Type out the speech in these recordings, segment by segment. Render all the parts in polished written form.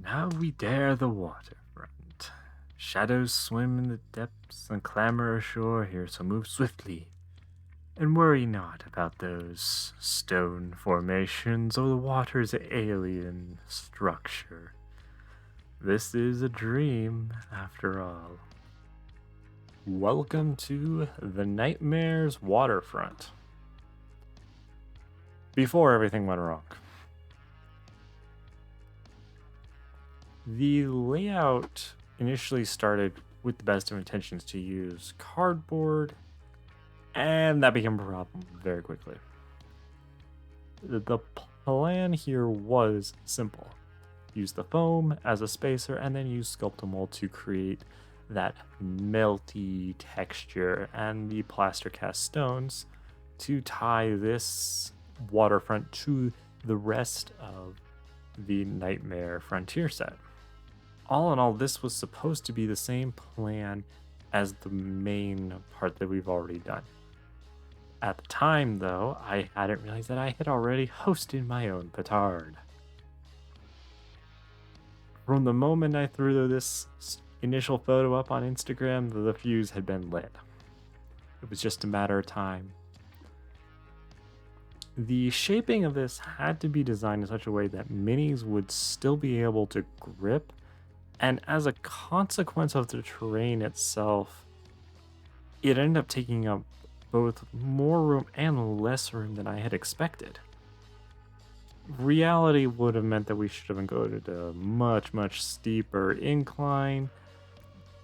Now we dare the waterfront. Shadows swim in the depths and clamber ashore here, so move swiftly. And worry not about those stone formations or the water's alien structure. This is a dream, after all. Welcome to the Nightmare's Waterfront. Before everything went wrong. The layout initially started with the best of intentions to use cardboard, and that became a problem very quickly. The plan here was simple. Use the foam as a spacer and then use Sculptamold to create that melty texture and the plaster cast stones to tie this waterfront to the rest of the Nightmare Frontier set. All in all, this was supposed to be the same plan as the main part that we've already done. At the time, though, I hadn't realized that I had already hosted my own petard. From the moment I threw this initial photo up on Instagram, the fuse had been lit. It was just a matter of time. The shaping of this had to be designed in such a way that minis would still be able to grip, and as a consequence of the terrain itself, it ended up taking up both more room and less room than I had expected. Reality would have meant that we should have gone to a much steeper incline,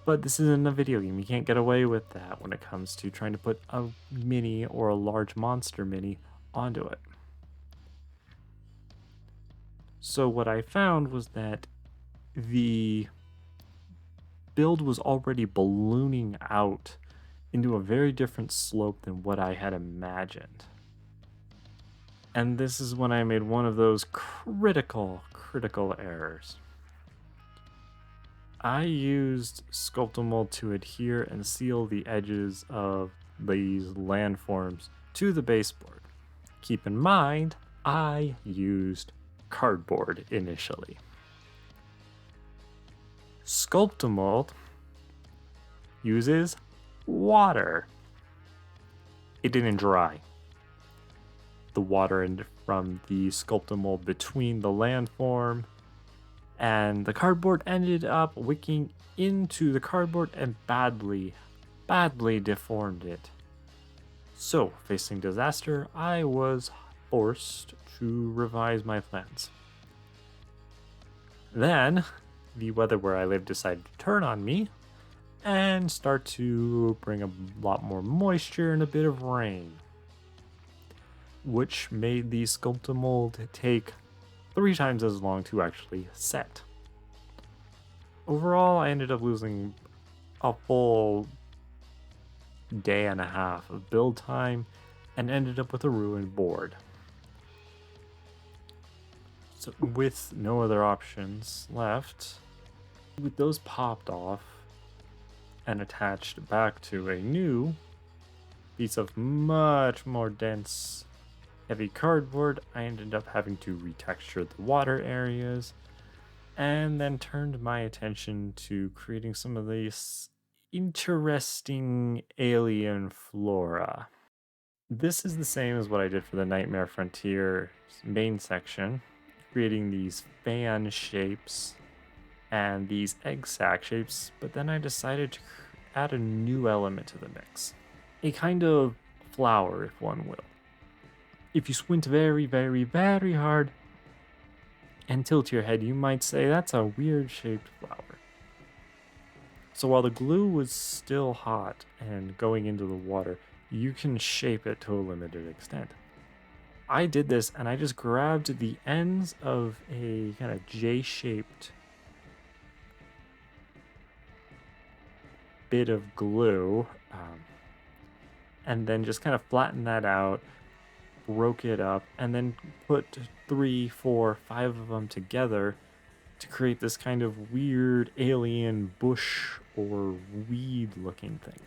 but this isn't a video game. You can't get away with that when it comes to trying to put a mini or a large monster mini onto it. So what I found was that the build was already ballooning out into a very different slope than what I had imagined. And this is when I made one of those critical errors. I used Sculptamold to adhere and seal the edges of these landforms to the baseboard. Keep in mind, I used cardboard initially. Sculptamold uses water. It didn't dry. The water from the Sculptamold between the landform and the cardboard ended up wicking into the cardboard and badly deformed it. So, facing disaster, I was forced to revise my plans. Then, the weather where I live decided to turn on me and start to bring a lot more moisture and a bit of rain, which made the Sculptamold take 3 times as long to actually set. Overall, I ended up losing a full day and a half of build time and ended up with a ruined board. So with no other options left, with those popped off and attached back to a new piece of much more dense, heavy cardboard, I ended up having to retexture the water areas and then turned my attention to creating some of these interesting alien flora. This is the same as what I did for the Nightmare Frontier main section, creating these fan shapes and these egg sac shapes, but then I decided to add a new element to the mix. A kind of flower, if one will. If you squint very hard and tilt your head, you might say that's a weird shaped flower. So while the glue was still hot and going into the water, you can shape it to a limited extent. I did this and I just grabbed the ends of a kind of J-shaped bit of glue and then just kind of flattened that out, broke it up, and then put 3, 4, 5 of them together to create this kind of weird alien bush or weed looking thing.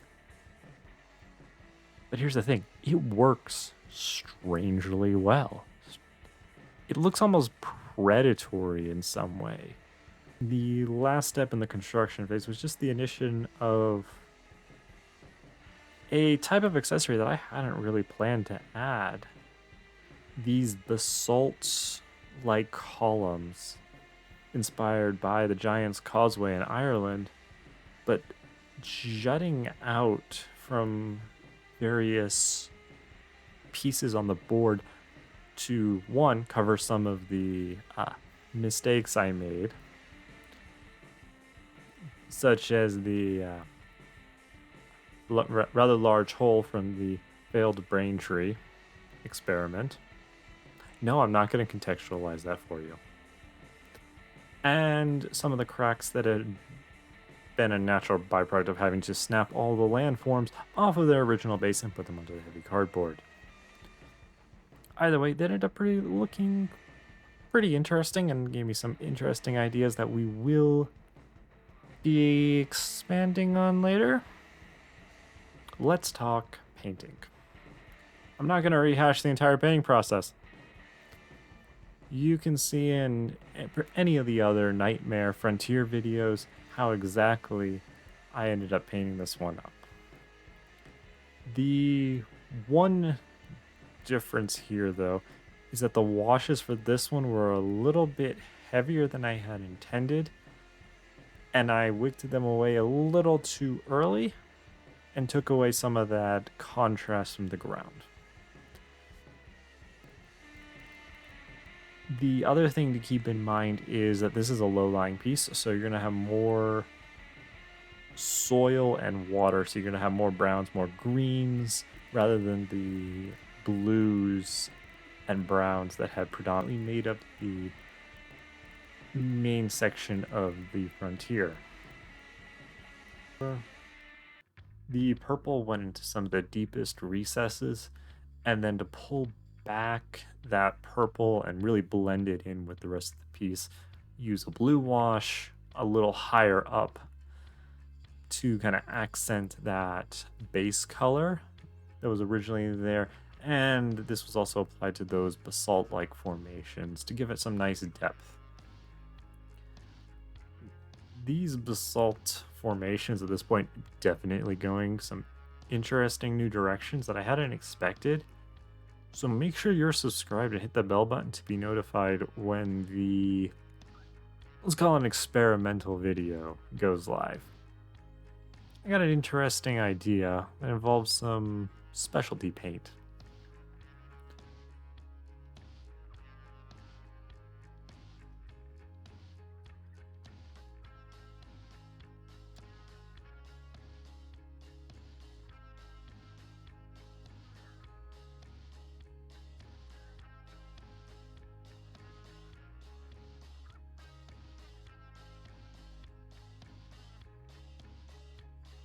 But here's the thing, it works strangely well. It looks almost predatory in some way. The last step in the construction phase was just the addition of a type of accessory that I hadn't really planned to add. These basalt-like columns inspired by the Giant's Causeway in Ireland, but jutting out from various pieces on the board to, one, cover some of the mistakes I made, such as the rather large hole from the failed brain tree experiment. No, I'm not going to contextualize that for you. And some of the cracks that had been a natural byproduct of having to snap all the landforms off of their original base and put them onto the heavy cardboard. Either way, they ended up looking pretty interesting and gave me some interesting ideas that we will be expanding on later. Let's talk painting. I'm not going to rehash the entire painting process. You can see in any of the other Nightmare Frontier videos how exactly I ended up painting this one up. The one difference here, though, is that the washes for this one were a little bit heavier than I had intended, and I wicked them away a little too early and took away some of that contrast from the ground. The other thing to keep in mind is that this is a low-lying piece, so you're going to have more soil and water, so you're going to have more browns, more greens, rather than the blues and browns that had predominantly made up the main section of the frontier. The purple went into some of the deepest recesses, and then to pull back that purple and really blend it in with the rest of the piece, use a blue wash a little higher up to kind of accent that base color that was originally there. And this was also applied to those basalt-like formations to give it some nice depth. These basalt formations at this point definitely going some interesting new directions that I hadn't expected. So make sure you're subscribed and hit the bell button to be notified when the, let's call it an experimental video, goes live. I got an interesting idea that involves some specialty paint.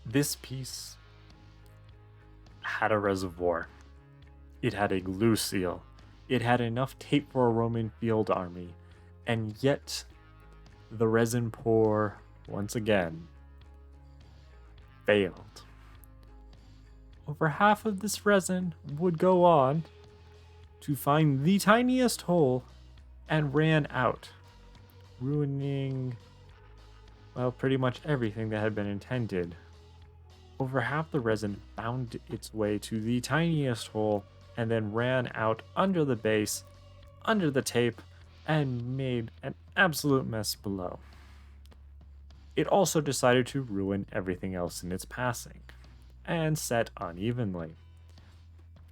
This piece had a reservoir. It had a glue seal. It had enough tape for a Roman field army. And yet, the resin pour, once again, failed. Over half of this resin would go on to find the tiniest hole and ran out, ruining, well, pretty much everything that had been intended. Over half the resin found its way to the tiniest hole and then ran out under the base, under the tape, and made an absolute mess below. It also decided to ruin everything else in its passing, and set unevenly.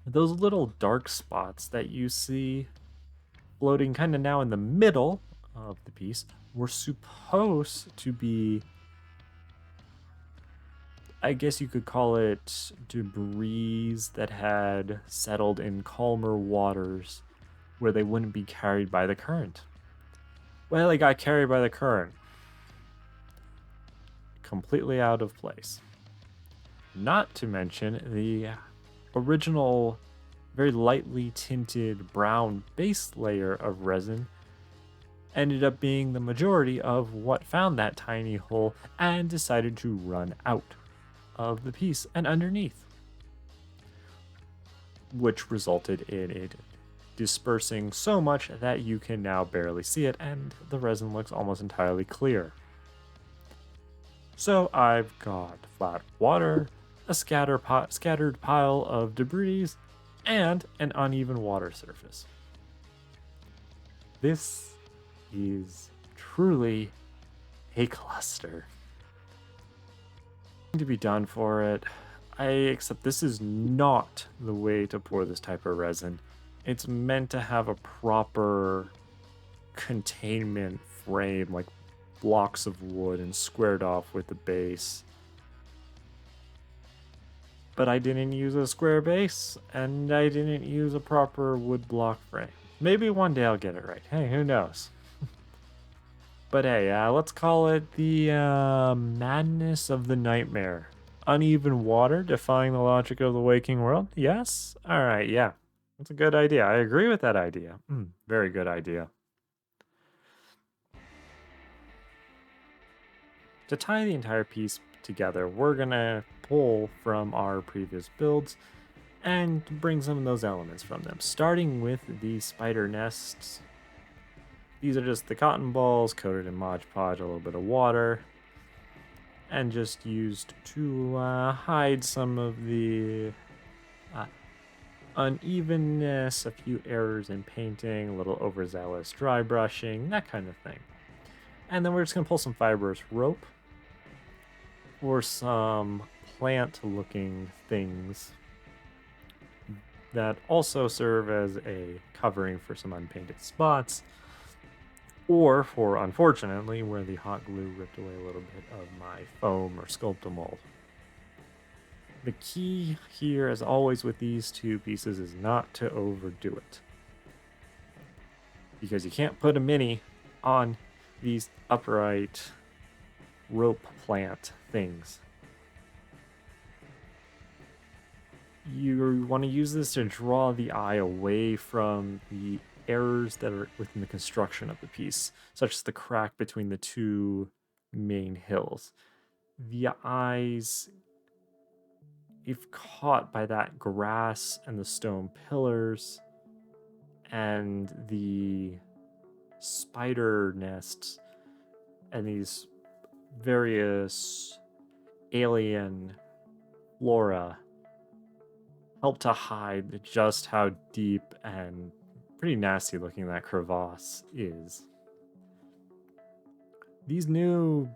Those little dark spots that you see floating kind of now in the middle of the piece were supposed to be, I guess you could call it, debris that had settled in calmer waters where they wouldn't be carried by the current. Well, they got carried by the current. Completely out of place. Not to mention the original, very lightly tinted brown base layer of resin ended up being the majority of what found that tiny hole and decided to run out of the piece and underneath, which resulted in it dispersing so much that you can now barely see it, and the resin looks almost entirely clear. So I've got flat water, a scattered pile of debris, and an uneven water surface. This is truly a cluster. To be done for it, except this is not the way to pour this type of resin. It's meant to have a proper containment frame, like blocks of wood and squared off with the base. But I didn't use a square base, and I didn't use a proper wood block frame. Maybe one day I'll get it right. Hey, who knows? But hey, let's call it the madness of the nightmare. Uneven water defying the logic of the waking world? Yes? Alright, yeah. That's a good idea. I agree with that idea. Very good idea. To tie the entire piece together, we're gonna pull from our previous builds and bring some of those elements from them, starting with the spider nests. These are just the cotton balls coated in Mod Podge, a little bit of water, and just used to hide some of the unevenness, a few errors in painting, a little overzealous dry brushing, that kind of thing. And then we're just gonna pull some fibrous rope or some plant-looking things that also serve as a covering for some unpainted spots, or for, unfortunately, where the hot glue ripped away a little bit of my foam or Sculptamold. The key here, as always with these two pieces, is not to overdo it. Because you can't put a mini on these upright rope plant things. You want to use this to draw the eye away from the errors that are within the construction of the piece, such as the crack between the two main hills. The eyes, if caught by that grass and the stone pillars and the spider nests and these various alien flora, help to hide just how deep and pretty nasty looking that crevasse is. These new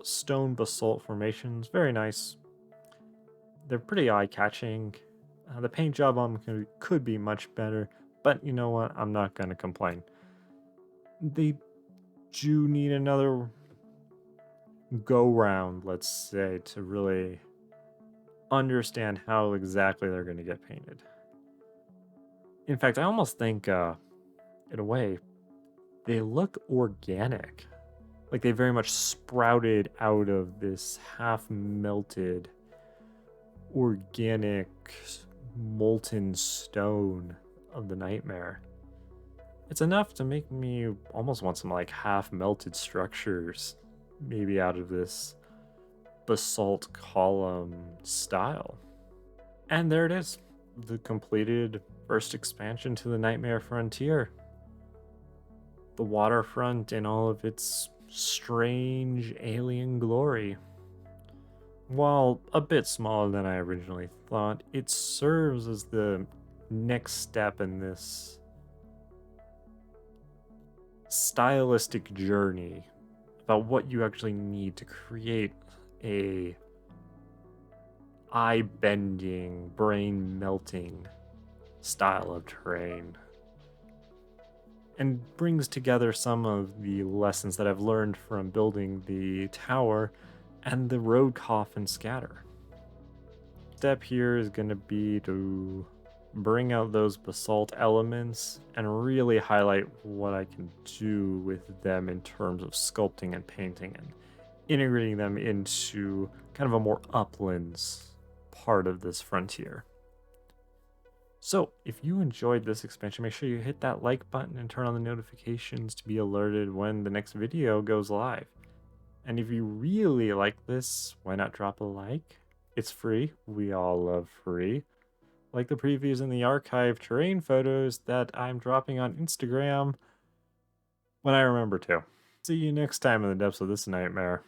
stone basalt formations, very nice. They're pretty eye-catching. The paint job on them could be much better, but you know what? I'm not going to complain. They do need another go-round, let's say, to really understand how exactly they're going to get painted. In fact, I almost think, in a way, they look organic. Like they very much sprouted out of this half-melted, organic, molten stone of the nightmare. It's enough to make me almost want some like half-melted structures, maybe out of this basalt column style. And there it is, the completed first expansion to the Nightmare Frontier. The waterfront in all of its strange alien glory. While a bit smaller than I originally thought, it serves as the next step in this stylistic journey about what you actually need to create a eye-bending, brain-melting style of terrain, and brings together some of the lessons that I've learned from building the tower and the road coffin scatter. Step here is going to be to bring out those basalt elements and really highlight what I can do with them in terms of sculpting and painting and integrating them into kind of a more uplands part of this frontier. So, if you enjoyed this expansion, make sure you hit that like button and turn on the notifications to be alerted when the next video goes live. And if you really like this, why not drop a like? It's free. We all love free. like the previews in the archive terrain photos that I'm dropping on Instagram when I remember to. See you next time in the depths of this nightmare.